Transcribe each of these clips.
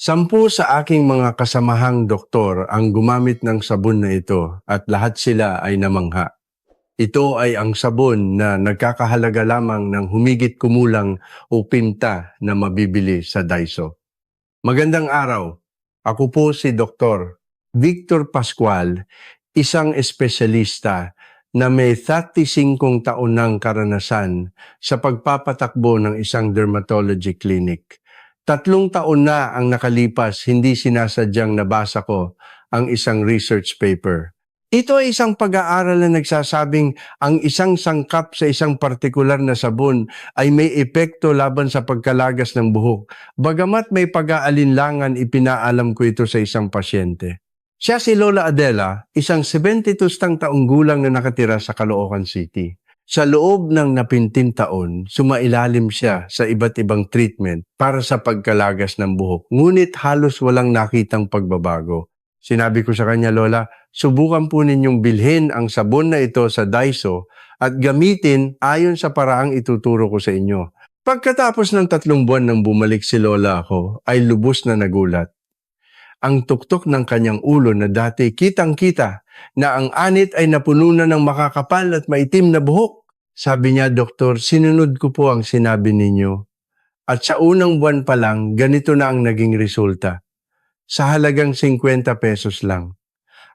Sampu sa aking mga kasamahang doktor ang gumamit ng sabon na ito at lahat sila ay namangha. Ito ay ang sabon na nagkakahalaga lamang ng humigit kumulang o pinta na mabibili sa Daiso. Magandang araw. Ako po si Dr. Victor Pascual, isang espesyalista na may 35 taon ng karanasan sa pagpapatakbo ng isang dermatology clinic. 3 taon na ang nakalipas, hindi sinasadyang nabasa ko ang isang research paper. Ito ay isang pag-aaral na nagsasabing ang isang sangkap sa isang partikular na sabon ay may epekto laban sa pagkalagas ng buhok. Bagamat may pag-aalinlangan, ipinaalam ko ito sa isang pasyente. Siya si Lola Adela, isang 72 taong gulang na nakatira sa Caloocan City. Sa loob ng napintin taon, sumailalim siya sa iba't ibang treatment para sa pagkalagas ng buhok. Ngunit halos walang nakitang pagbabago. Sinabi ko sa kanya, Lola, subukan po ninyong bilhin ang sabon na ito sa Daiso at gamitin ayon sa paraang ituturo ko sa inyo. Pagkatapos ng 3 buwan nang bumalik si Lola ako, ay lubos na nagulat. Ang tuktok ng kanyang ulo na dati kitang-kita na ang anit ay napuno na ng makakapal at maitim na buhok. Sabi niya, Doktor, sinunod ko po ang sinabi ninyo. At sa unang buwan pa lang, ganito na ang naging resulta. Sa halagang 50 pesos lang.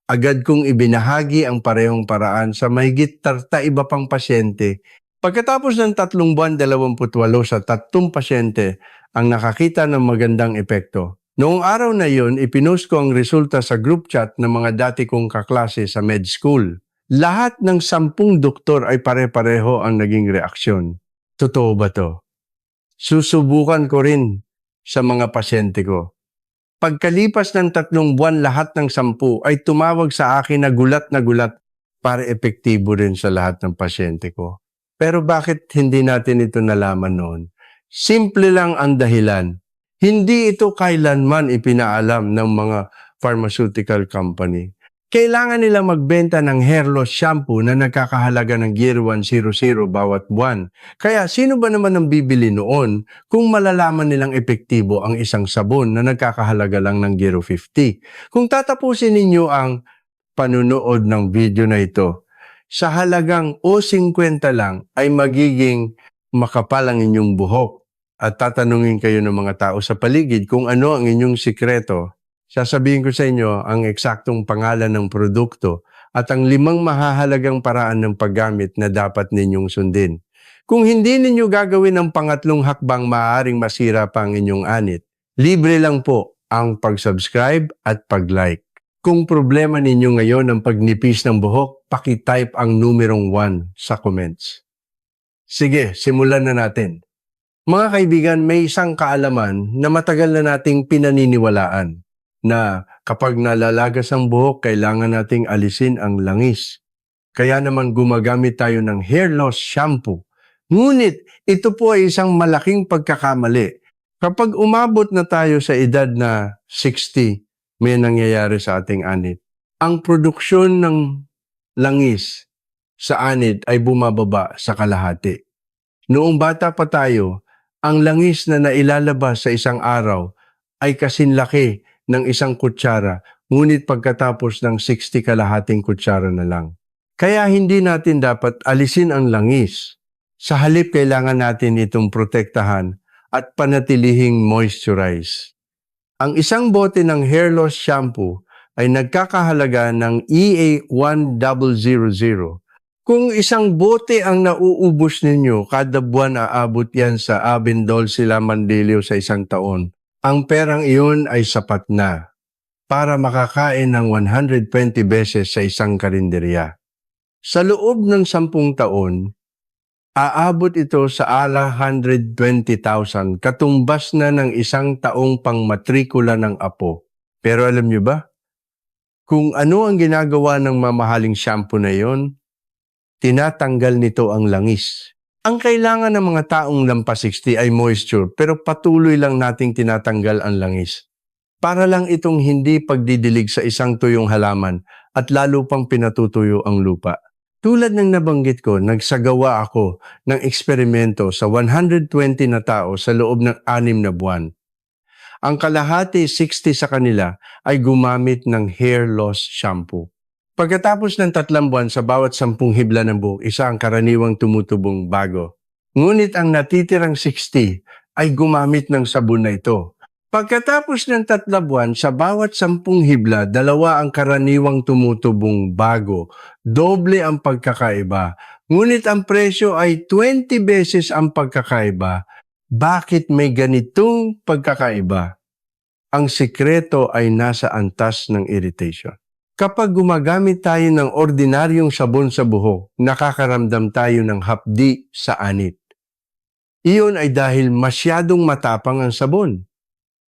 Agad kong ibinahagi ang parehong paraan sa mahigit 30 iba pang pasyente. Pagkatapos ng 3 buwan, 28 sa 3 pasyente ang nakakita ng magandang epekto. Noong araw na iyon, ipinost ko ang resulta sa group chat ng mga dati kong kaklase sa med school. Lahat ng 10 doktor ay pare-pareho ang naging reaksyon. Totoo ba to? Susubukan ko rin sa mga pasyente ko. Pagkalipas ng 3 buwan, lahat ng 10 ay tumawag sa akin na gulat para epektibo rin sa lahat ng pasyente ko. Pero bakit hindi natin ito nalaman noon? Simple lang ang dahilan. Hindi ito kailanman ipinaalam ng mga pharmaceutical company. Kailangan nila magbenta ng hair loss shampoo na nagkakahalaga ng Gear 100 bawat buwan. Kaya sino ba naman ang bibili noon kung malalaman nilang epektibo ang isang sabon na nagkakahalaga lang ng Gear 50? Kung tatapusin ninyo ang panunood ng video na ito, sa halagang o 50 lang ay magiging makapal ang inyong buhok. At tatanungin kayo ng mga tao sa paligid kung ano ang inyong sikreto. Sasabihin ko sa inyo ang eksaktong pangalan ng produkto at ang 5 mahahalagang paraan ng paggamit na dapat ninyong sundin. Kung hindi ninyo gagawin ang pangatlong hakbang, maaaring masira pa ang inyong anit. Libre lang po ang pag-subscribe at pag-like. Kung problema ninyo ngayon ang pagnipis ng buhok, paki-type ang numerong 1 sa comments. Sige, simulan na natin. Mga kaibigan, may isang kaalaman na matagal na nating pinaniniwalaan na kapag nalalagas ang buhok, kailangan nating alisin ang langis. Kaya naman gumagamit tayo ng hair loss shampoo. Ngunit ito po ay isang malaking pagkakamali. Kapag umabot na tayo sa edad na 60, may nangyayari sa ating anit. Ang produksyon ng langis sa anit ay bumababa sa kalahati. Noong bata pa tayo, ang langis na nailalabas sa isang araw ay kasinlaki ng isang kutsara, ngunit pagkatapos ng 60 kalahating kutsara na lang. Kaya hindi natin dapat alisin ang langis. Sa halip, kailangan natin itong protektahan at panatilihing moisturize. Ang isang bote ng hair loss shampoo ay nagkakahalaga ng EA1000. Kung isang bote ang nauubos ninyo, kada buwan aabot yan sa Abindol sila Mandilio sa isang taon. Ang perang iyon ay sapat na para makakain ng 120 beses sa isang karinderya. Sa loob ng 10 taon, aabot ito sa 120,000, katumbas na ng isang taong pangmatrikula ng apo. Pero alam niyo ba, kung ano ang ginagawa ng mamahaling shampoo na iyon? Tinatanggal nito ang langis. Ang kailangan ng mga taong lampas 60 ay moisture, pero patuloy lang nating tinatanggal ang langis. Para lang itong hindi pagdidilig sa isang tuyong halaman at lalo pang pinatutuyo ang lupa. Tulad ng nabanggit ko, nagsagawa ako ng eksperimento sa 120 na tao sa loob ng 6 na buwan. Ang kalahati, 60 sa kanila, ay gumamit ng hair loss shampoo. Pagkatapos ng 3 buwan sa bawat 10 hibla ng buhok, isa ang karaniwang tumutubong bago. Ngunit ang natitirang 60 ay gumamit ng sabon na ito. Pagkatapos ng 3 buwan, sa bawat 10 hibla, 2 ang karaniwang tumutubong bago. Doble ang pagkakaiba. Ngunit ang presyo ay 20 beses ang pagkakaiba. Bakit may ganitong pagkakaiba? Ang sikreto ay nasa antas ng irritation. Kapag gumagamit tayo ng ordinaryong sabon sa buhok, nakakaramdam tayo ng hapdi sa anit. Iyon ay dahil masyadong matapang ang sabon.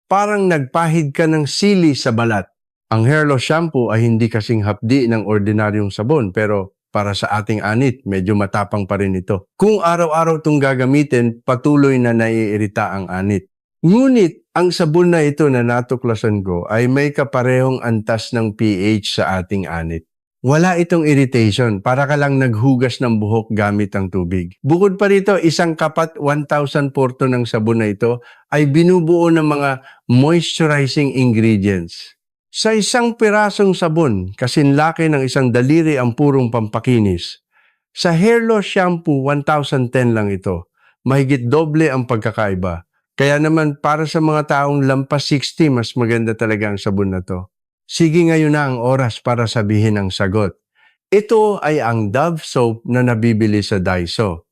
Parang nagpahid ka ng sili sa balat. Ang hair loss shampoo ay hindi kasing hapdi ng ordinaryong sabon, pero para sa ating anit, medyo matapang pa rin ito. Kung araw-araw itong gagamitin, patuloy na naiirita ang anit. Ngunit, ang sabon na ito na natuklasan ko ay may kaparehong antas ng pH sa ating anit. Wala itong irritation, para ka lang naghugas ng buhok gamit ang tubig. Bukod pa rito, isang kapat 1,000 porto ng sabon na ito ay binubuo ng mga moisturizing ingredients. Sa isang pirasong sabon, kasinlaki ng isang daliri ang purong pampakinis. Sa hair loss shampoo, 1,010 lang ito. Mahigit doble ang pagkakaiba. Kaya naman para sa mga taong lampas 60, mas maganda talaga ang sabon na to. Sige, ngayon na ang oras para sabihin ang sagot. Ito ay ang Dove soap na nabibili sa Daiso.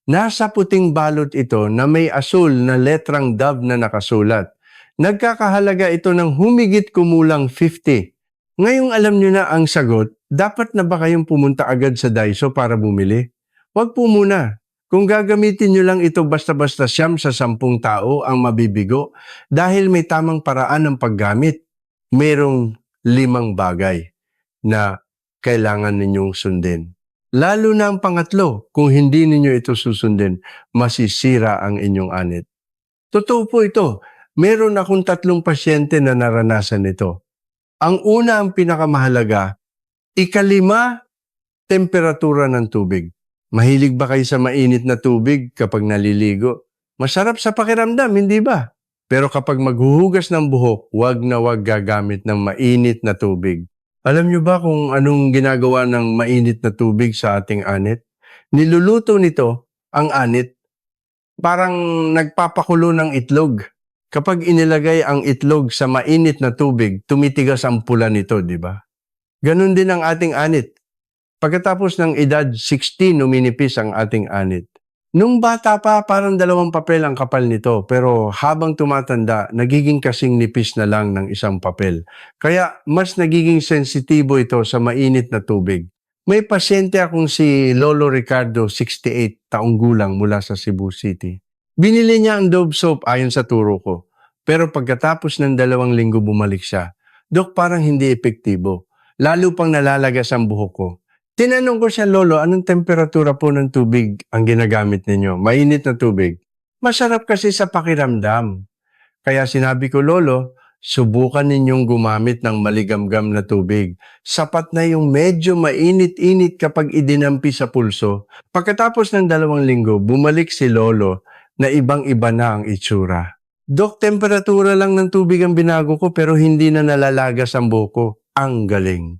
Nasa puting balot ito na may asul na letrang Dove na nakasulat. Nagkakahalaga ito ng humigit kumulang 50. Ngayong alam nyo na ang sagot, dapat na ba kayong pumunta agad sa Daiso para bumili? Huwag po muna. Kung gagamitin nyo lang ito basta-basta 9 sa 10 tao ang mabibigo dahil may tamang paraan ng paggamit. Mayroong 5 bagay na kailangan ninyong sundin. Lalo na ang pangatlo, kung hindi ninyo ito susundin, masisira ang inyong anit. Totoo po ito. Meron akong 3 pasyente na naranasan ito. Ang una, ang pinakamahalaga, 5, temperatura ng tubig. Mahilig ba kayo sa mainit na tubig kapag naliligo? Masarap sa pakiramdam, hindi ba? Pero kapag maghuhugas ng buhok, wag na wag gagamit ng mainit na tubig. Alam nyo ba kung anong ginagawa ng mainit na tubig sa ating anit? Niluluto nito ang anit. Parang nagpapakulo ng itlog. Kapag inilagay ang itlog sa mainit na tubig, tumitigas ang pula nito, di ba? Ganon din ang ating anit. Pagkatapos ng edad 16, numinipis ang ating anit. Nung bata pa, parang 2 papel ang kapal nito, pero habang tumatanda, nagiging kasing nipis na lang ng isang papel. Kaya mas nagiging sensitibo ito sa mainit na tubig. May pasyente akong si Lolo Ricardo, 68 taong gulang mula sa Cebu City. Binili niya ang Dove soap ayon sa turo ko. Pero pagkatapos ng 2 linggo bumalik siya. Dok, parang hindi epektibo. Lalo pang nalalagas ang buhok ko. Tinanong ko siya, Lolo, anong temperatura po ng tubig ang ginagamit ninyo? Mainit na tubig. Masarap kasi sa pakiramdam. Kaya sinabi ko, Lolo, subukan ninyong gumamit ng maligamgam na tubig. Sapat na yung medyo mainit-init kapag idinampi sa pulso. Pagkatapos ng 2 linggo, bumalik si Lolo na ibang-iba na ang itsura. Dok, temperatura lang ng tubig ang binago ko pero hindi na nalalagas ang buhok ko. Ang galing.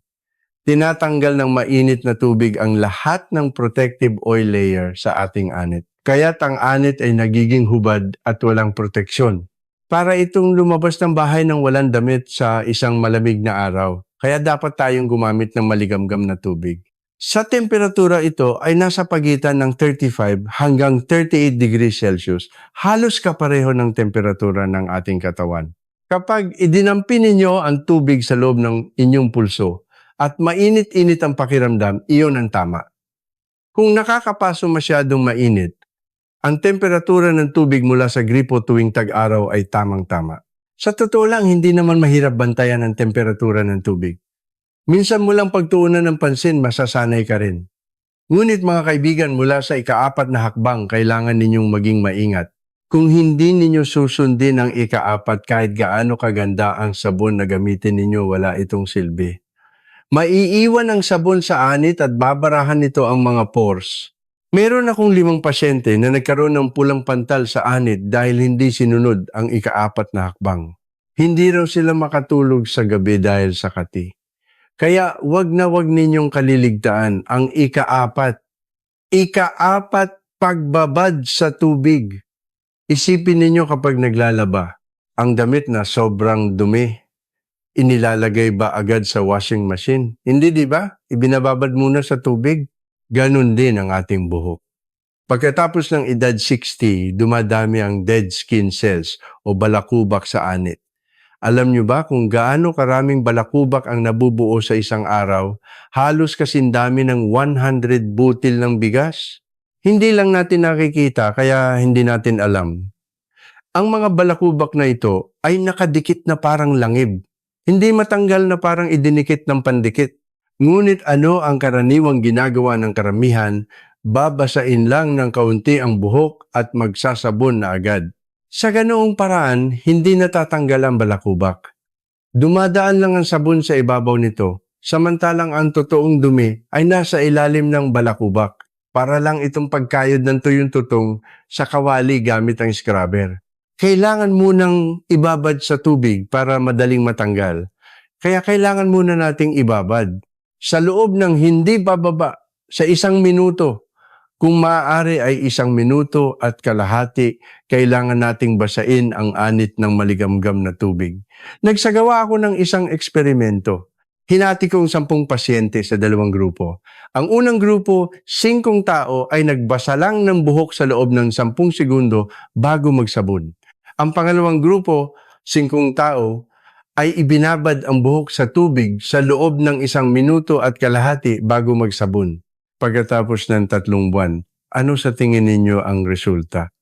Tinatanggal ng mainit na tubig ang lahat ng protective oil layer sa ating anit. Kaya't ang anit ay nagiging hubad at walang proteksyon. Para itong lumabas ng bahay ng walang damit sa isang malamig na araw. Kaya dapat tayong gumamit ng maligamgam na tubig. Sa temperatura ito ay nasa pagitan ng 35 hanggang 38 degrees Celsius. Halos kapareho ng temperatura ng ating katawan. Kapag idinampi ninyo ang tubig sa loob ng inyong pulso at mainit-init ang pakiramdam, iyon ang tama. Kung nakakapaso masyadong mainit, ang temperatura ng tubig mula sa gripo tuwing tag-araw ay tamang-tama. Sa totoo lang, hindi naman mahirap bantayan ang temperatura ng tubig. Minsan mo lang pagtuunan ng pansin, masasanay ka rin. Ngunit mga kaibigan, mula sa ika-4 na hakbang, kailangan ninyong maging maingat. Kung hindi ninyo susundin ang ika-4 kahit gaano kaganda ang sabon na gamitin ninyo, wala itong silbi. Maiiwan ang sabon sa anit at babarahan nito ang mga pores. Meron akong 5 pasyente na nagkaroon ng pulang pantal sa anit dahil hindi sinunod ang ika-4 na hakbang. Hindi raw sila makatulog sa gabi dahil sa kati. Kaya wag na wag ninyong kaliligtaan ang ikaapat. Ikaapat, pagbabad sa tubig. Isipin ninyo kapag naglalaba, ang damit na sobrang dumi, inilalagay ba agad sa washing machine? Hindi, di ba? Ibinababad muna sa tubig. Ganon din ang ating buhok. Pagkatapos ng edad 60, dumadami ang dead skin cells o balakubak sa anit. Alam nyo ba kung gaano karaming balakubak ang nabubuo sa isang araw? Halos kasindami ng 100 butil ng bigas. Hindi lang natin nakikita kaya hindi natin alam. Ang mga balakubak na ito ay nakadikit na parang langib. Hindi matanggal na parang idinikit ng pandikit. Ngunit ano ang karaniwang ginagawa ng karamihan? Babasain lang ng kaunti ang buhok at magsasabon na agad. Sa ganoong paraan, hindi natatanggal ang balakubak. Dumadaan lang ang sabon sa ibabaw nito, samantalang ang totoong dumi ay nasa ilalim ng balakubak. Para lang itong pagkayod ng tuyong tutong sa kawali gamit ang scrubber. Kailangan munang ibabad sa tubig para madaling matanggal. Kaya kailangan muna nating ibabad. Sa loob ng hindi bababa, sa 1 minuto, kung maaari ay 1 minuto at kalahati, kailangan nating basain ang anit ng maligamgam na tubig. Nagsagawa ako ng isang eksperimento. Hinati kong 10 pasyente sa 2 grupo. Ang unang grupo, 5 tao ay nagbasa lang ng buhok sa loob ng 10 segundo bago magsabon. Ang pangalawang grupo, 5 tao, ay ibinabad ang buhok sa tubig sa loob ng 1 minuto at kalahati bago magsabon. Pagkatapos ng 3 buwan, ano sa tingin ninyo ang resulta?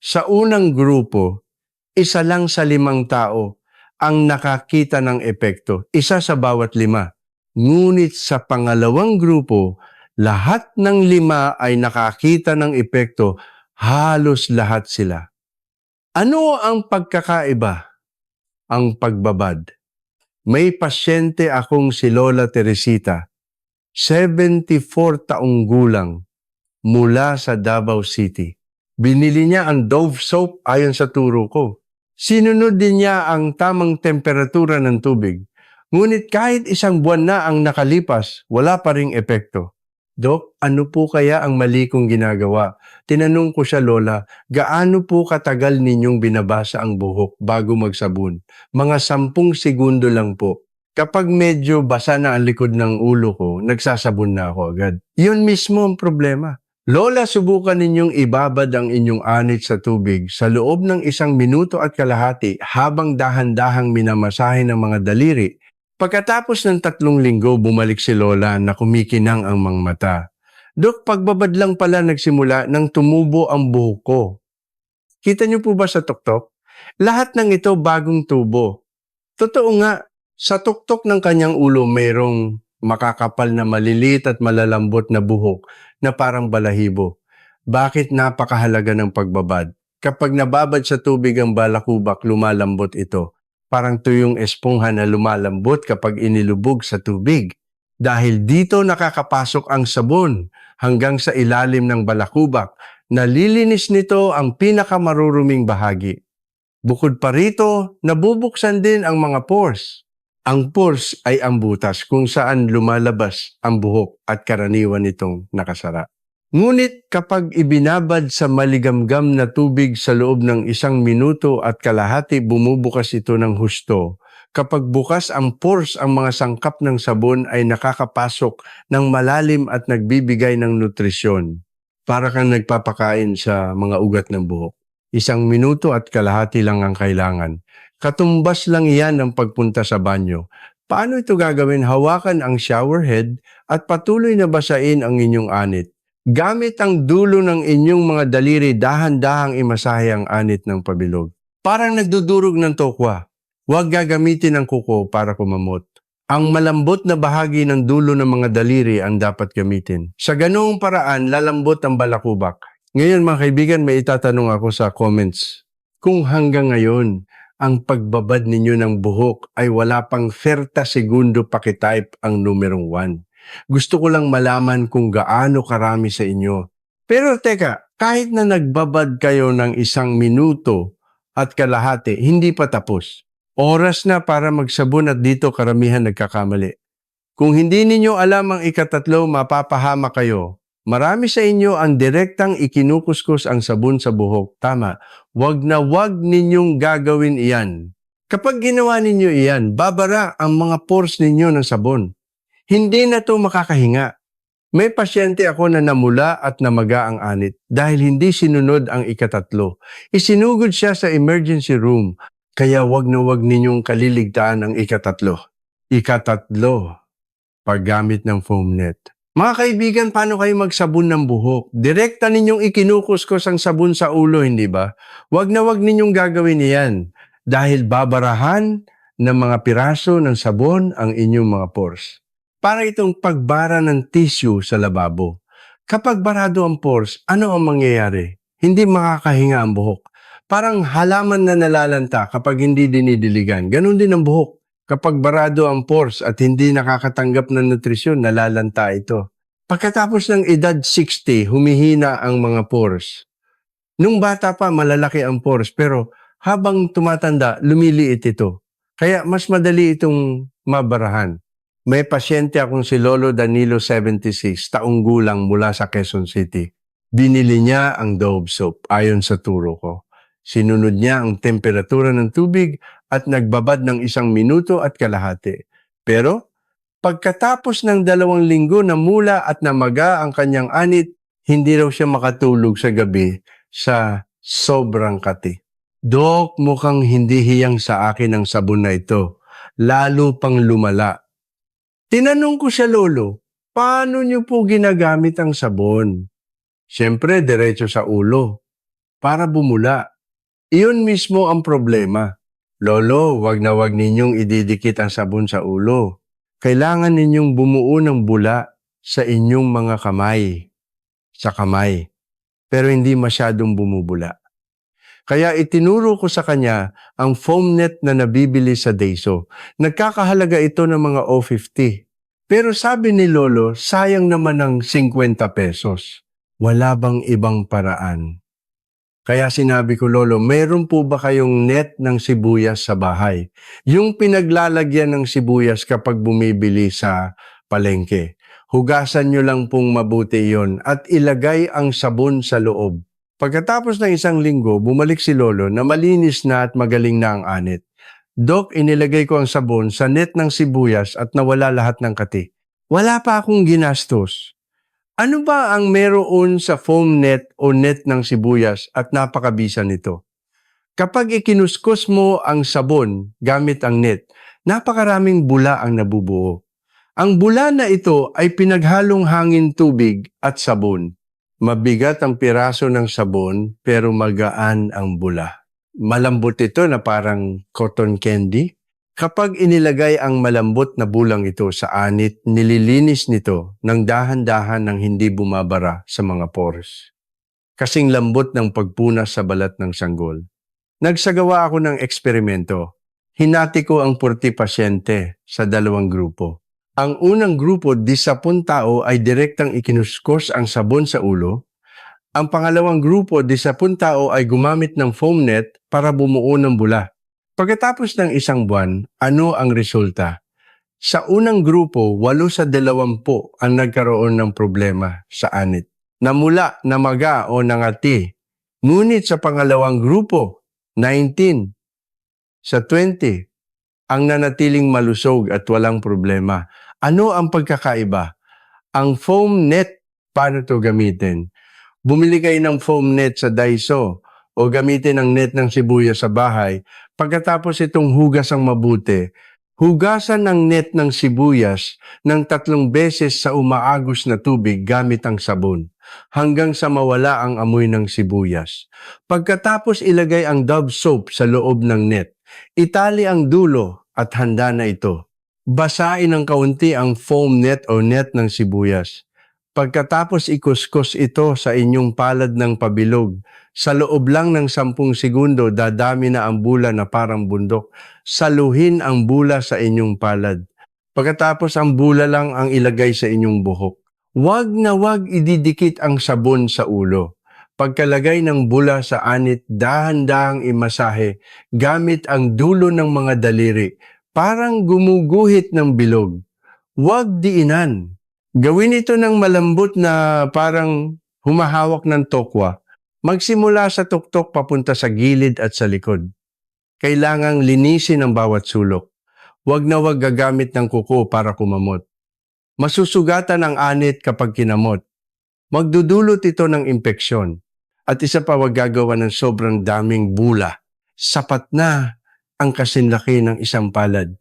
Sa unang grupo, 1 lang sa 5 tao ang nakakita ng epekto, 1 sa bawat 5. Ngunit sa pangalawang grupo, lahat ng 5 ay nakakita ng epekto, halos lahat sila. Ano ang pagkakaiba? Ang pagbabad. May pasyente akong si Lola Teresita, 74 taong gulang, mula sa Davao City. Binili niya ang Dove soap ayon sa turo ko. Sinunod din niya ang tamang temperatura ng tubig. Ngunit kahit 1 buwan na ang nakalipas, wala pa ring epekto. Dok, ano po kaya ang mali kong ginagawa? Tinanong ko siya, Lola, gaano po katagal ninyong binabasa ang buhok bago magsabon? Mga 10 segundo lang po. Kapag medyo basa na ang likod ng ulo ko, nagsasabon na ako agad. Yun mismo ang problema. Lola, subukan ninyong ibabad ang inyong anit sa tubig sa loob ng 1 minuto at kalahati habang dahan-dahang minamasahe ng mga daliri. Pagkatapos ng 3 linggo, bumalik si Lola na kumikinang ang mga mata. Dok, pagbabad lang pala nagsimula nang tumubo ang buhok ko. Kita niyo po ba sa tuktok? Lahat ng ito bagong tubo. Totoo nga, sa tuktok ng kanyang ulo mayroong makakapal na maliliit at malalambot na buhok na parang balahibo. Bakit napakahalaga ng pagbabad? Kapag nababad sa tubig ang balakubak, lumalambot ito. Parang tuyong espongha na lumalambot kapag inilubog sa tubig. Dahil dito nakakapasok ang sabon hanggang sa ilalim ng balakubak, nalilinis nito ang pinakamaruruming bahagi. Bukod pa rito, nabubuksan din ang mga pores. Ang pores ay ang butas kung saan lumalabas ang buhok at karaniwan nitong nakasara. Ngunit kapag ibinabad sa maligamgam na tubig sa loob ng 1 minuto at kalahati, bumubukas ito ng husto. Kapag bukas ang pores, ang mga sangkap ng sabon ay nakakapasok ng malalim at nagbibigay ng nutrisyon. Para kang nagpapakain sa mga ugat ng buhok. 1 minuto at kalahati lang ang kailangan. Katumbas lang iyan ng pagpunta sa banyo. Paano ito gagawin? Hawakan ang shower head at patuloy na basain ang inyong anit. Gamit ang dulo ng inyong mga daliri, dahan-dahang imasahe ang anit ng pabilog. Parang nagdudurog ng tokwa. Huwag gagamitin ang kuko para kumamot. Ang malambot na bahagi ng dulo ng mga daliri ang dapat gamitin. Sa ganoong paraan, lalambot ang balakubak. Ngayon mga kaibigan, may itatanong ako sa comments. Kung hanggang ngayon, ang pagbabad ninyo ng buhok ay wala pang 30 segundo pakitype ang numerong 1. Gusto ko lang malaman kung gaano karami sa inyo. Pero teka, kahit na nagbabad kayo ng 1 minuto at kalahati, hindi pa tapos. Oras na para magsabon at dito karamihan nagkakamali. Kung hindi ninyo alam ang ikatatlo, mapapahama kayo. Marami sa inyo ang direktang ikinukuskus ang sabon sa buhok. Tama. Wag na wag ninyong gagawin iyan. Kapag ginawa ninyo iyan, babara ang mga pores ninyo ng sabon. Hindi na to makakahinga. May pasyente ako na namula at namaga ang anit dahil hindi sinunod ang ikatatlo. Isinugod siya sa emergency room. Kaya wag na wag ninyong kaliligtaan ang ikatatlo. Ikatatlo, paggamit ng foam net. Mga kaibigan, paano kayo magsabon ng buhok? Direkta ninyong ikinukuskus ang sabon sa ulo, hindi ba? Wag na wag ninyong gagawin iyan dahil babarahan ng mga piraso ng sabon ang inyong mga pores. Para itong pagbara ng tissue sa lababo. Kapag barado ang pores, ano ang mangyayari? Hindi makakahinga ang buhok. Parang halaman na nalalanta kapag hindi dinidiligan. Ganon din ang buhok. Kapag barado ang pores at hindi nakakatanggap ng nutrisyon, nalalanta ito. Pagkatapos ng edad 60, humihina ang mga pores. Nung bata pa, malalaki ang pores, pero habang tumatanda, lumiliit ito. Kaya mas madali itong mabarahan. May pasyente akong si Lolo Danilo 76, taong gulang mula sa Quezon City. Binili niya ang Dove soap ayon sa turo ko. Sinunod niya ang temperatura ng tubig at nagbabad ng 1 minuto at kalahati. Pero pagkatapos ng 2 linggo na mula at namaga ang kanyang anit, hindi raw siya makatulog sa gabi sa sobrang kati. Dok, mukhang hindi hiyang sa akin ang sabon na ito. Lalo pang lumala. Tinanong ko siya, Lolo, paano niyo po ginagamit ang sabon? Siyempre, diretso sa ulo. Para bumula. Iyon mismo ang problema. Lolo, wag na wag ninyong ididikit ang sabon sa ulo. Kailangan ninyong bumuo ng bula sa inyong mga kamay. Sa kamay. Pero hindi masyadong bumubula. Kaya itinuro ko sa kanya ang foam net na nabibili sa Daiso. Nagkakahalaga ito ng mga O50. Pero sabi ni Lolo, sayang naman ng 50 pesos. Wala bang ibang paraan? Kaya sinabi ko, Lolo, meron po ba kayong net ng sibuyas sa bahay? Yung pinaglalagyan ng sibuyas kapag bumibili sa palengke. Hugasan nyo lang pong mabuti yon at ilagay ang sabon sa loob. Pagkatapos ng 1 linggo, bumalik si Lolo na malinis na at magaling na ang anit. Dok, inilagay ko ang sabon sa net ng sibuyas at nawala lahat ng kati. Wala pa akong ginastos. Ano ba ang meron sa foam net o net ng sibuyas at napakabisa nito? Kapag ikinuskus mo ang sabon gamit ang net, napakaraming bula ang nabubuo. Ang bula na ito ay pinaghalong hangin, tubig at sabon. Mabigat ang piraso ng sabon pero magaan ang bula. Malambot ito na parang cotton candy. Kapag inilagay ang malambot na bulang ito sa anit, nililinis nito ng dahan-dahan ng hindi bumabara sa mga pores. Kasing lambot ng pagpunas sa balat ng sanggol. Nagsagawa ako ng eksperimento. Hinati ko ang 40 pasyente sa 2 grupo. Ang unang grupo, 10 tao ay direktang ikinuskos ang sabon sa ulo. Ang pangalawang grupo, 10 tao ay gumamit ng foam net para bumuo ng bula. Pagkatapos ng 1 buwan, ano ang resulta? Sa unang grupo, 8 sa 20 ang nagkaroon ng problema sa anit. Namula, namaga o nangati. Ngunit sa pangalawang grupo, 19 sa 20 ang nanatiling malusog at walang problema. Ano ang pagkakaiba? Ang foam net, paano ito gamitin? Bumili kayo ng foam net sa Daiso o gamitin ang net ng sibuyas sa bahay. Pagkatapos itong hugas ang mabuti, hugasan ang net ng sibuyas ng 3 beses sa umaagos na tubig gamit ang sabon hanggang sa mawala ang amoy ng sibuyas. Pagkatapos ilagay ang Dove soap sa loob ng net. Itali ang dulo at handa na ito. Basain ng kaunti ang foam net o net ng sibuyas. Pagkatapos ikuskus ito sa inyong palad ng pabilog, sa loob lang ng 10 segundo dadami na ang bula na parang bundok. Saluhin ang bula sa inyong palad. Pagkatapos ang bula lang ang ilagay sa inyong buhok. Wag na wag ididikit ang sabon sa ulo. Pagkalagay ng bula sa anit, dahan-dahang imasahe gamit ang dulo ng mga daliri, parang gumuguhit ng bilog. Huwag diinan. Gawin ito ng malambot na parang humahawak ng tokwa. Magsimula sa tuktok papunta sa gilid at sa likod. Kailangang linisin ang bawat sulok. Huwag na huwag gagamit ng kuko para kumamot. Masusugatan ang anit kapag kinamot. Magdudulot ito ng impeksyon. At isa pa, huwag gagawa ng sobrang daming bula. Sapat na ang kasinlaki ng isang palad.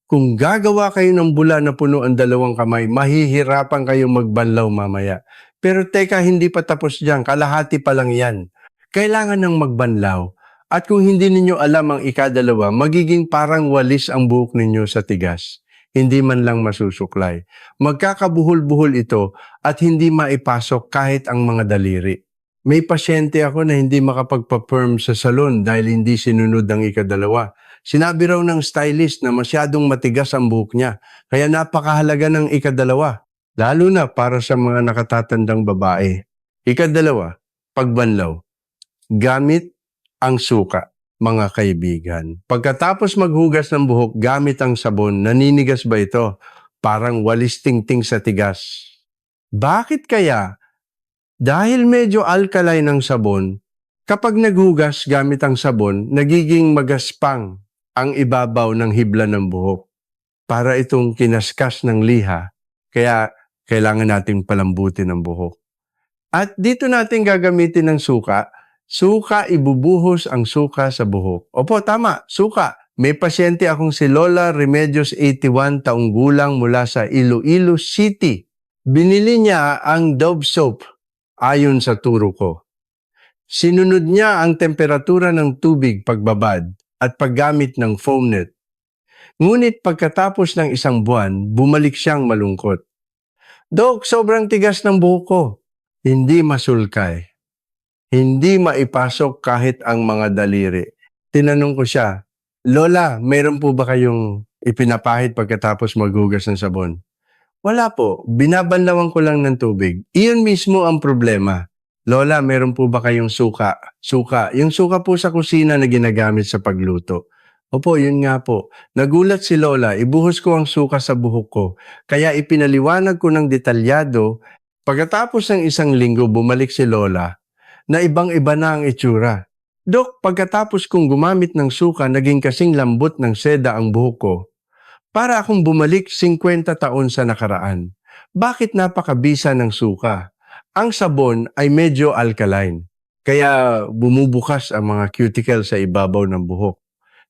Kung gagawa kayo ng bula na puno ang dalawang kamay, mahihirapan kayong magbanlaw mamaya. Pero teka, hindi pa tapos dyan. Kalahati pa lang yan. Kailangan ng magbanlaw. At kung hindi ninyo alam ang ikadalawa, magiging parang walis ang buhok ninyo sa tigas. Hindi man lang masusuklay. Magkakabuhol-buhol ito at hindi maipasok kahit ang mga daliri. May pasyente ako na hindi makapagpa-perm sa salon dahil hindi sinunod ang ikadalawa. Sinabi raw ng stylist na masyadong matigas ang buhok niya, kaya napakahalaga ng ikadalawa, lalo na para sa mga nakatatandang babae. Ikadalawa, pagbanlaw. Gamit ang suka, mga kaibigan. Pagkatapos maghugas ng buhok gamit ang sabon, naninigas ba ito? Parang walis tingting sa tigas. Bakit kaya? Dahil medyo alkaline ang sabon, kapag naghugas gamit ang sabon, nagiging magaspang ang ibabaw ng hibla ng buhok. Para itong kinaskas ng liha, kaya kailangan natin palambutin ang buhok. At dito natin gagamitin ng suka. Suka, ibubuhos ang suka sa buhok. Opo, tama, suka. May pasyente akong si Lola Remedios, 81 taong gulang mula sa Iloilo City. Binili niya ang Dove soap ayon sa turo ko. Sinunod niya ang temperatura ng tubig pagbabad at paggamit ng foam net. Ngunit pagkatapos ng isang buwan, bumalik siyang malungkot. Dok, sobrang tigas ng buhok ko. Hindi masulkay. Hindi maipasok kahit ang mga daliri. Tinanong ko siya, Lola, mayroon po ba kayong ipinapahid pagkatapos maghugas ng sabon? Wala po, binabanlawan ko lang ng tubig. Iyon mismo ang problema. Lola, mayroon po ba kayong suka? Suka. Yung suka po sa kusina na ginagamit sa pagluto. Opo, yun nga po. Nagulat si Lola, ibuhos ko ang suka sa buhok ko. Kaya ipinaliwanag ko ng detalyado. Pagkatapos ng isang linggo, bumalik si Lola na ibang-iba na ang itsura. Dok, pagkatapos kong gumamit ng suka, naging kasing lambot ng seda ang buhok ko. Para akong bumalik 50 taon sa nakaraan. Bakit napakabisa ng suka? Ang sabon ay medyo alkaline, kaya bumubukas ang mga cuticle sa ibabaw ng buhok.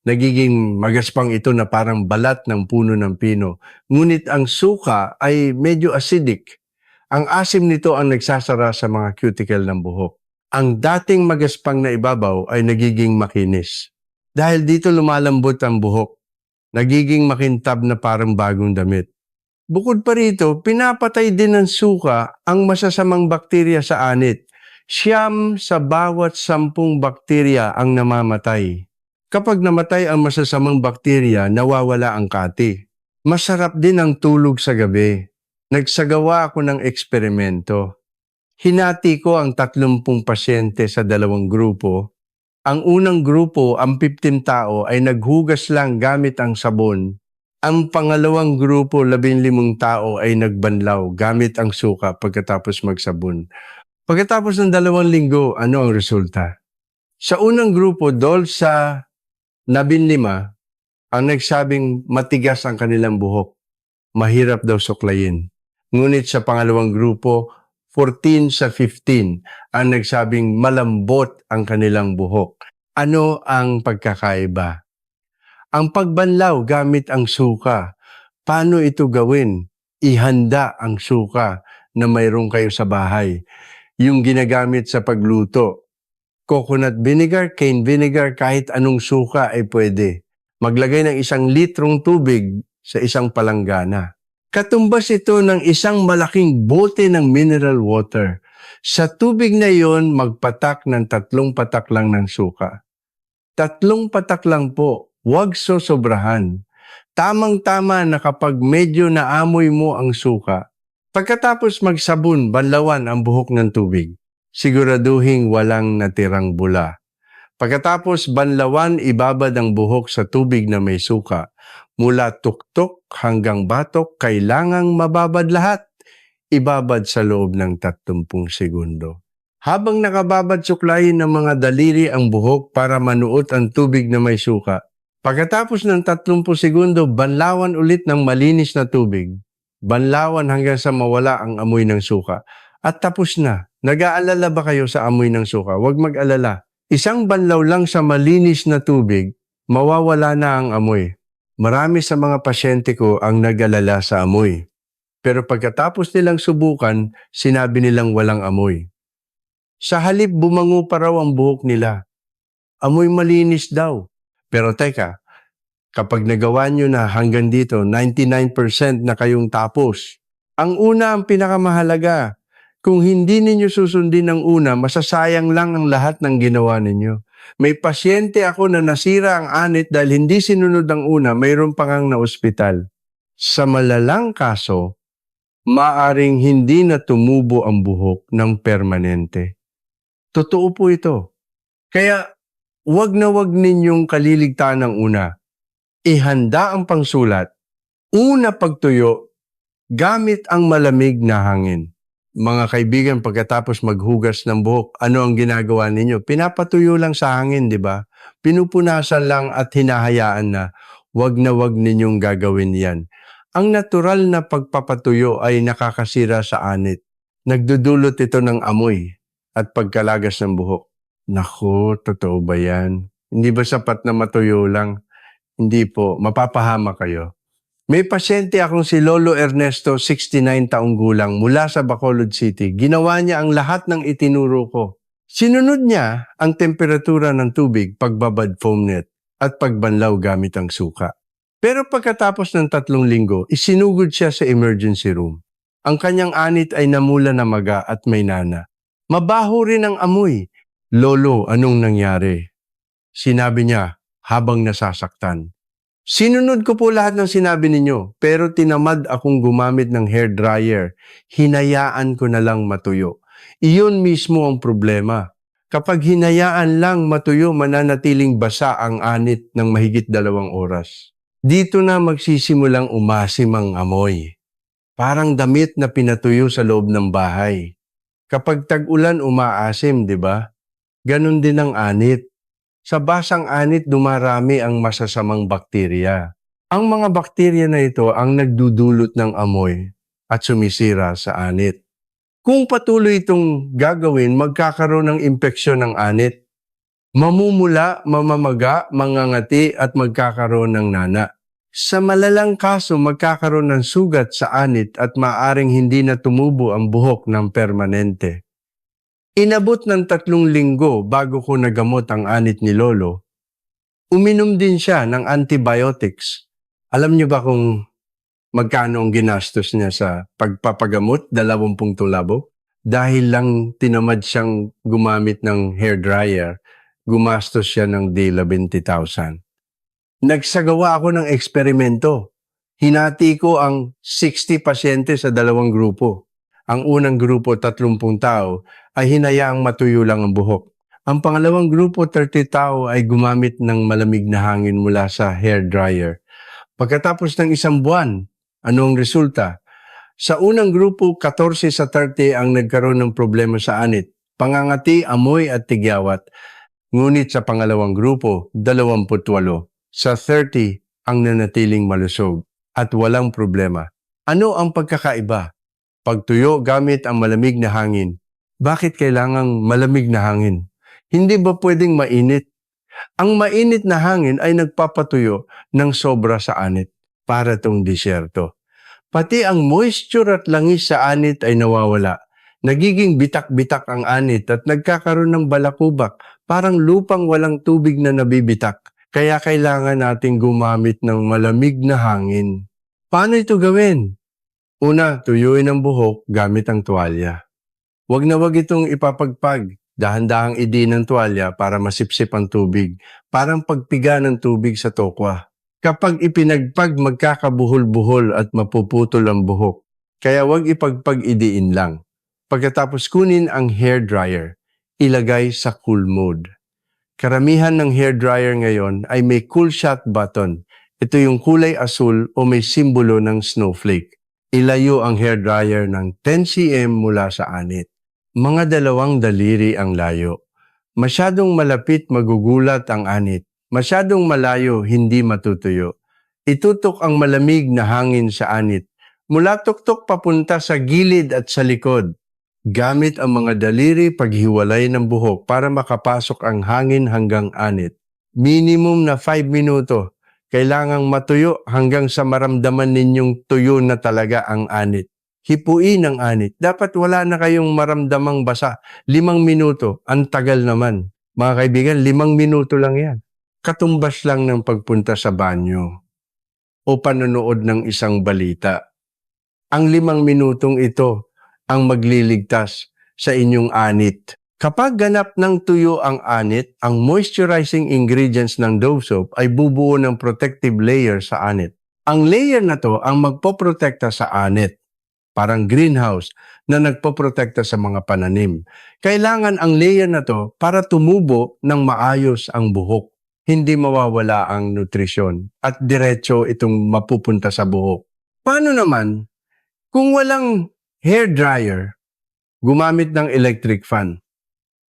Nagiging magaspang ito na parang balat ng puno ng pino. Ngunit ang suka ay medyo acidic. Ang asim nito ang nagsasara sa mga cuticle ng buhok. Ang dating magaspang na ibabaw ay nagiging makinis. Dahil dito lumalambot ang buhok, nagiging makintab na parang bagong damit. Bukod pa rito, pinapatay din ng suka ang masasamang bakterya sa anit. 9 sa bawat 10 bakterya ang namamatay. Kapag namatay ang masasamang bakterya, nawawala ang kati. Masarap din ang tulog sa gabi. Nagsagawa ako ng eksperimento. Hinati ko ang 30 pasyente sa 2 grupo. Ang unang grupo, ang 15 tao, ay naghugas lang gamit ang sabon. Ang pangalawang grupo, 15 tao, ay nagbanlaw gamit ang suka pagkatapos magsabon. Pagkatapos ng 2 linggo, ano ang resulta? Sa unang grupo, dahil sa 15, ang nagsabing matigas ang kanilang buhok. Mahirap daw suklayin. Ngunit sa pangalawang grupo, 14 sa 15 ang nagsabing malambot ang kanilang buhok. Ano ang pagkakaiba? Ang pagbanlaw gamit ang suka. Paano ito gawin? Ihanda ang suka na mayroon kayo sa bahay. Yung ginagamit sa pagluto. Coconut vinegar, cane vinegar, kahit anong suka ay pwede. Maglagay ng 1 litrong tubig sa isang palanggana. Katumbas ito ng isang malaking bote ng mineral water. Sa tubig na iyon, magpatak ng 3 patak lang ng suka. 3 patak lang po, huwag sosobrahan. Tamang-tama na kapag medyo naamoy mo ang suka, pagkatapos magsabon, banlawan ang buhok ng tubig. Siguraduhing walang natirang bula. Pagkatapos banlawan, ibabad ang buhok sa tubig na may suka. Mula tuktok hanggang batok, kailangang mababad lahat. Ibabad sa loob ng 30 segundo. Habang nakababad, suklayin ng mga daliri ang buhok para manuot ang tubig na may suka. Pagkatapos ng 30 segundo, banlawan ulit ng malinis na tubig. Banlawan hanggang sa mawala ang amoy ng suka. At tapos na. Nag-aalala ba kayo sa amoy ng suka? Huwag mag-alala. Isang banlaw lang sa malinis na tubig, mawawala na ang amoy. Marami sa mga pasyente ko ang nag-alala sa amoy. Pero pagkatapos nilang subukan, sinabi nilang walang amoy. Sa halip, bumango pa raw ang buhok nila. Amoy malinis daw. Pero teka, kapag nagawa nyo na hanggang dito, 99% na kayong tapos. Ang una ang pinakamahalaga. Kung hindi ninyo susundin ang una, masasayang lang ang lahat ng ginawa ninyo. May pasyente ako na nasira ang anit dahil hindi sinunod ang una, mayroon pa ngang na ospital. Sa malalang kaso, maaring hindi na tumubo ang buhok ng permanente. Totoo po ito. Kaya, wag na wag ninyong kaliligtaan ng una. Ihanda ang pangsulat. Una pagtuyo, gamit ang malamig na hangin. Mga kaibigan, pagkatapos maghugas ng buhok, ano ang ginagawa ninyo? Pinapatuyo lang sa hangin, di ba? Pinupunasan lang at hinahayaan na. Wag na wag ninyong gagawin yan. Ang natural na pagpapatuyo ay nakakasira sa anit. Nagdudulot ito ng amoy at pagkalagas ng buhok. Naku, totoo ba yan? Hindi ba sapat na matuyo lang? Hindi po, mapapahama kayo. May pasyente akong si Lolo Ernesto, 69 taong gulang, mula sa Bacolod City. Ginawa niya ang lahat ng itinuro ko. Sinunod niya ang temperatura ng tubig, pagbabad foam net, at pagbanlaw gamit ang suka. Pero pagkatapos ng 3 linggo, isinugod siya sa emergency room. Ang kanyang anit ay namula na maga at may nana. Mabaho rin ang amoy. Lolo, anong nangyari? Sinabi niya habang nasasaktan. Sinunod ko po lahat ng sinabi ninyo, pero tinamad akong gumamit ng hair dryer. Hinayaan ko na lang matuyo. Iyon mismo ang problema. Kapag hinayaan lang matuyo, mananatiling basa ang anit ng mahigit 2 oras. Dito na magsisimulang umasim ang amoy. Parang damit na pinatuyo sa loob ng bahay. Kapag tag-ulan, umaasim, di ba? Ganon din ang anit. Sa basang anit, dumarami ang masasamang bakterya. Ang mga bakterya na ito ang nagdudulot ng amoy at sumisira sa anit. Kung patuloy itong gagawin, magkakaroon ng impeksyon ng anit. Mamumula, mamamaga, mangangati at magkakaroon ng nana. Sa malalang kaso, magkakaroon ng sugat sa anit at maaring hindi na tumubo ang buhok ng permanente. Inabot ng 3 linggo bago ko nagamot ang anit ni Lolo. Uminom din siya ng antibiotics. Alam niyo ba kung magkano ang ginastos niya sa pagpapagamot? 20 tulabo? Dahil lang tinamad siyang gumamit ng hair dryer, gumastos siya ng 20,000. Nagsagawa ako ng eksperimento. Hinati ko ang 60 pasyente sa 2 grupo. Ang unang grupo, 30 tao, ay hinayaang matuyo lang ang buhok. Ang pangalawang grupo, 30 tao, ay gumamit ng malamig na hangin mula sa hair dryer. Pagkatapos ng 1 buwan, ano ang resulta? Sa unang grupo, 14 sa 30 ang nagkaroon ng problema sa anit, pangangati, amoy at tigyawat. Ngunit sa pangalawang grupo, 28. Sa 30 ang nanatiling malusog at walang problema. Ano ang pagkakaiba? Pagtuyo gamit ang malamig na hangin. Bakit kailangang malamig na hangin? Hindi ba pwedeng mainit? Ang mainit na hangin ay nagpapatuyo ng sobra sa anit para tong disyerto. Pati ang moisture at langis sa anit ay nawawala. Nagiging bitak-bitak ang anit at nagkakaroon ng balakubak, parang lupang walang tubig na nabibitak. Kaya kailangan nating gumamit ng malamig na hangin. Paano ito gawin? Una, tuyuin ang buhok gamit ang tuwalya. Huwag na huwag itong ipapagpag. Dahan-dahang idi ng tuwalya para masipsip ang tubig. Parang pagpiga ng tubig sa tokwa. Kapag ipinagpag, magkakabuhol-buhol at mapuputol ang buhok. Kaya huwag ipagpag-idiin lang. Pagkatapos kunin ang hair dryer, ilagay sa cool mode. Karamihan ng hair dryer ngayon ay may cool shot button. Ito yung kulay asul o may simbolo ng snowflake. Ilayo ang hair dryer ng 10 cm mula sa anit. Mga 2 daliri ang layo. Masyadong malapit magugulat ang anit. Masyadong malayo hindi matutuyo. Itutok ang malamig na hangin sa anit. Mula tuktok papunta sa gilid at sa likod. Gamit ang mga daliri paghiwalay ng buhok para makapasok ang hangin hanggang anit. Minimum na 5 minuto. Kailangang matuyo hanggang sa maramdaman ninyong tuyo na talaga ang anit. Hipuin ang anit. Dapat wala na kayong maramdamang basa. 5 minuto. Ang tagal naman. Mga kaibigan, 5 minuto lang yan. Katumbas lang ng pagpunta sa banyo o panonood ng isang balita. Ang 5 minutong ito ang magliligtas sa inyong anit. Kapag ganap ng tuyo ang anit, ang moisturizing ingredients ng Dove soap ay bubuo ng protective layer sa anit. Ang layer na to ang magpoprotekta sa anit. Parang greenhouse na nagpoprotekta sa mga pananim. Kailangan ang layer na to para tumubo ng maayos ang buhok. Hindi mawawala ang nutrisyon at diretso itong mapupunta sa buhok. Paano naman kung walang hair dryer, gumamit ng electric fan?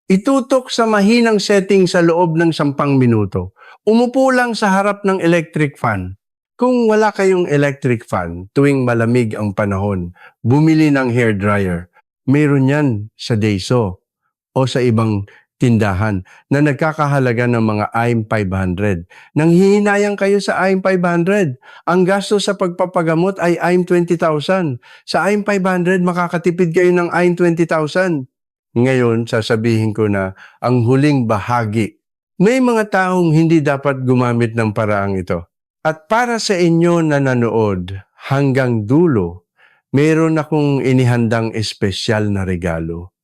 Itutok sa mahinang setting sa loob ng 10 minuto. Umupo lang sa harap ng electric fan. Kung wala kayong electric fan, tuwing malamig ang panahon, bumili ng hair dryer. Meron yan sa Daiso o sa ibang tindahan na nagkakahalaga ng mga IM 500. Nanghihinayang kayo sa IM 500. Ang gasto sa pagpapagamot ay IM 20,000. Sa IM 500, makakatipid kayo ng IM 20,000. Ngayon, sasabihin ko na ang huling bahagi. May mga taong hindi dapat gumamit ng paraang ito. At para sa inyo na nanood hanggang dulo, meron akong inihandang espesyal na regalo.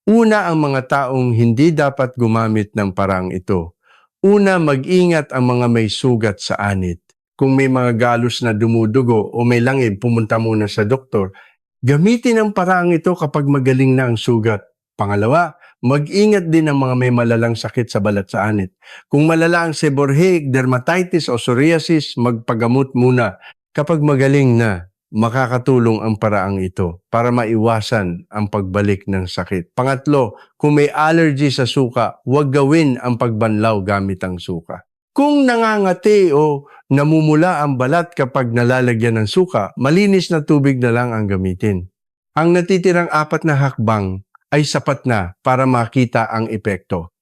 Una, ang mga taong hindi dapat gumamit ng paraang ito. Una, mag-ingat ang mga may sugat sa anit. Kung may mga galos na dumudugo o may langib, pumunta muna sa doktor. Gamitin ang paraang ito kapag magaling na ang sugat. Pangalawa, mag-ingat din ang mga may malalang sakit sa balat sa anit. Kung malala ang seborrheic, dermatitis o psoriasis, magpagamot muna. Kapag magaling na, makakatulong ang paraang ito para maiwasan ang pagbalik ng sakit. Pangatlo, kung may allergy sa suka, huwag gawin ang pagbanlaw gamit ang suka. Kung nangangati o namumula ang balat kapag nalalagyan ng suka, malinis na tubig na lang ang gamitin. Ang natitirang 4 na hakbang ay sapat na para makita ang epekto.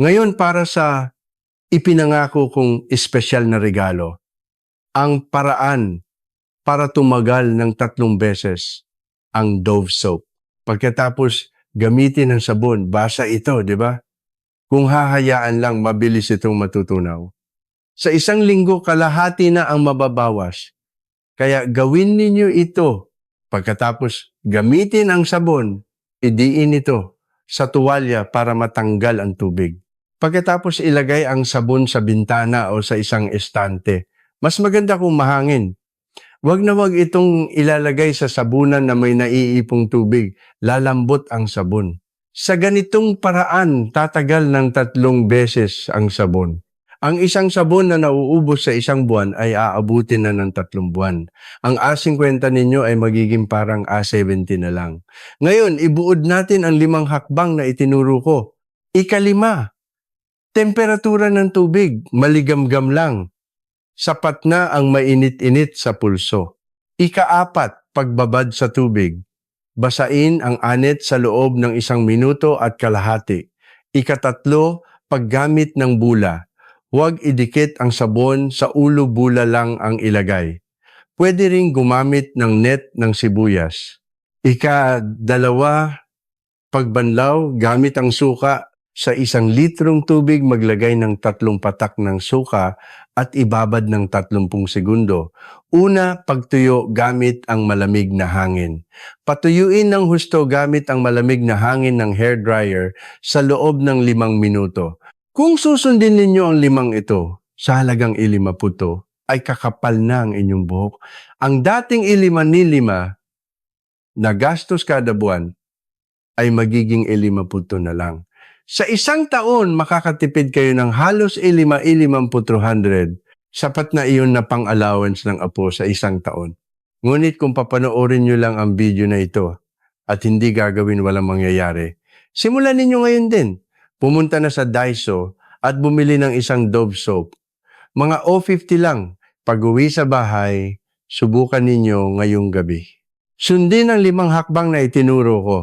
Ngayon, para sa ipinangako kong espesyal na regalo, ang paraan para tumagal ng 3 beses ang Dove soap. Pagkatapos gamitin ang sabon, basa ito, di ba? Kung hahayaan lang, mabilis itong matutunaw. Sa 1 linggo, kalahati na ang mababawas. Kaya gawin ninyo ito. Pagkatapos gamitin ang sabon, idiin ito sa tuwalya para matanggal ang tubig. Pagkatapos ilagay ang sabon sa bintana o sa isang estante. Mas maganda kung mahangin. Huwag na huwag itong ilalagay sa sabunan na may naiipong tubig. Lalambot ang sabon. Sa ganitong paraan, tatagal ng 3 beses ang sabon. Ang isang sabon na nauubos sa 1 buwan ay aabutin na ng 3 buwan. Ang A50 ninyo ay magiging parang A70 na lang. Ngayon, ibuod natin ang 5 hakbang na itinuro ko. Ika-5, temperatura ng tubig, maligamgam lang. Sapat na ang mainit-init sa pulso. Ika-4, pagbabad sa tubig. Basain ang anit sa loob ng 1 minuto at kalahati. Ika-3, paggamit ng bula. Huwag idikit ang sabon sa ulo, bula lang ang ilagay. Pwede ring gumamit ng net ng sibuyas. Ika-2, pagbanlaw, gamit ang suka. Sa 1 litrong tubig, maglagay ng 3 patak ng suka at ibabad ng 30 segundo. Una, pagtuyo gamit ang malamig na hangin. Patuyuin ng husto gamit ang malamig na hangin ng hair dryer sa loob ng 5 minuto. Kung susundin ninyo ang 5 ito, sa halagang 50, ay kakapal na ang inyong buhok. Ang dating 5 na gastos kada buwan, ay magiging 50 na lang. Sa isang taon, makakatipid kayo ng halos 200. Sapat na iyon na pang-allowance ng apo sa isang taon. Ngunit kung papanoorin nyo lang ang video na ito at hindi gagawin walang mangyayari, simulan ninyo ngayon din. Pumunta na sa Daiso at bumili ng isang Dove soap. Mga O50 lang. Pag-uwi sa bahay, subukan ninyo ngayong gabi. Sundin ang 5 hakbang na itinuro ko.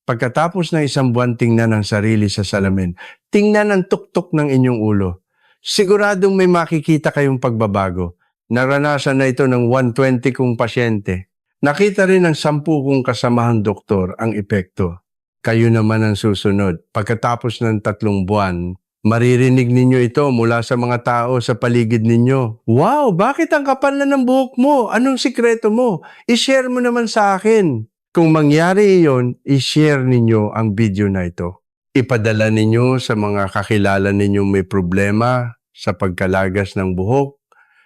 Pagkatapos ng isang buwan tingnan ang sarili sa salamin, tingnan ang tuktok ng inyong ulo. Siguradong may makikita kayong pagbabago. Naranasan na ito ng 120 kong pasyente. Nakita rin ng 10 kong kasamahang doktor ang epekto. Kayo naman ang susunod. Pagkatapos ng 3 buwan, maririnig ninyo ito mula sa mga tao sa paligid ninyo. Wow, bakit ang kapal na ng buhok mo? Anong sikreto mo? I-share mo naman sa akin. Kung mangyari iyon, i-share ninyo ang video na ito. Ipadala ninyo sa mga kakilala ninyong may problema sa pagkalagas ng buhok,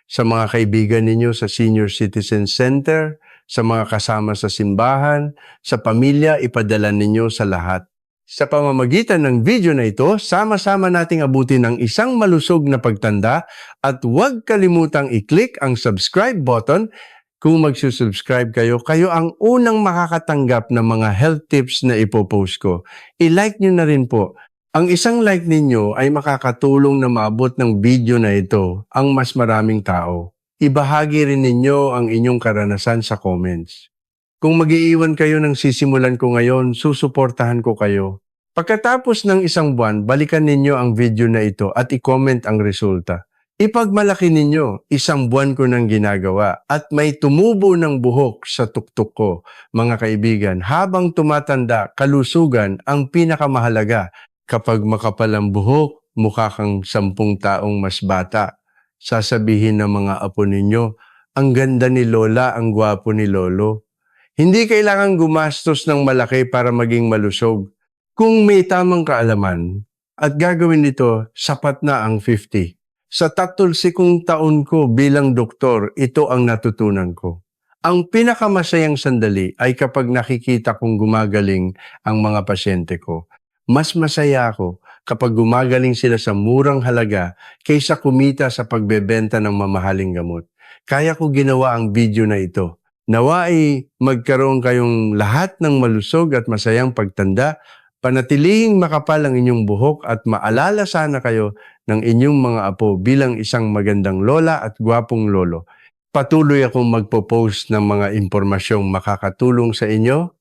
sa mga kaibigan ninyo sa Senior Citizen Center, sa mga kasama sa simbahan, sa pamilya, ipadala ninyo sa lahat. Sa pamamagitan ng video na ito, sama-sama nating abutin ang isang malusog na pagtanda at huwag kalimutang i-click ang subscribe button. Kung magsusubscribe kayo, kayo ang unang makakatanggap ng mga health tips na ipopost ko. I-like nyo na rin po. Ang isang like ninyo ay makakatulong na maabot ng video na ito ang mas maraming tao. Ibahagi rin ninyo ang inyong karanasan sa comments. Kung mag-iiwan kayo ng sisimulan ko ngayon, susuportahan ko kayo. Pagkatapos ng isang buwan, balikan ninyo ang video na ito at i-comment ang resulta. Ipagmalaki ninyo, 1 buwan ko nang ginagawa at may tumubo ng buhok sa tuktok ko. Mga kaibigan, habang tumatanda, kalusugan ang pinakamahalaga. Kapag makapal ang buhok, mukha kang 10 taong mas bata. Sasabihin ng mga apo ninyo, ang ganda ni Lola, ang gwapo ni Lolo. Hindi kailangan gumastos ng malaki para maging malusog. Kung may tamang kaalaman at gagawin ito, sapat na ang 50. Sa 13 taon ko bilang doktor, ito ang natutunan ko. Ang pinakamasayang sandali ay kapag nakikita kong gumagaling ang mga pasyente ko. Mas masaya ako kapag gumagaling sila sa murang halaga kaysa kumita sa pagbebenta ng mamahaling gamot. Kaya ko ginawa ang video na ito. Nawa ay magkaroon kayong lahat ng malusog at masayang pagtanda, panatilihing makapal ang inyong buhok at maalala sana kayo ng inyong mga apo bilang isang magandang lola at gwapong lolo. Patuloy akong magpo-post ng mga impormasyong makakatulong sa inyo.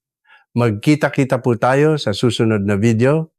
Magkita-kita po tayo sa susunod na video.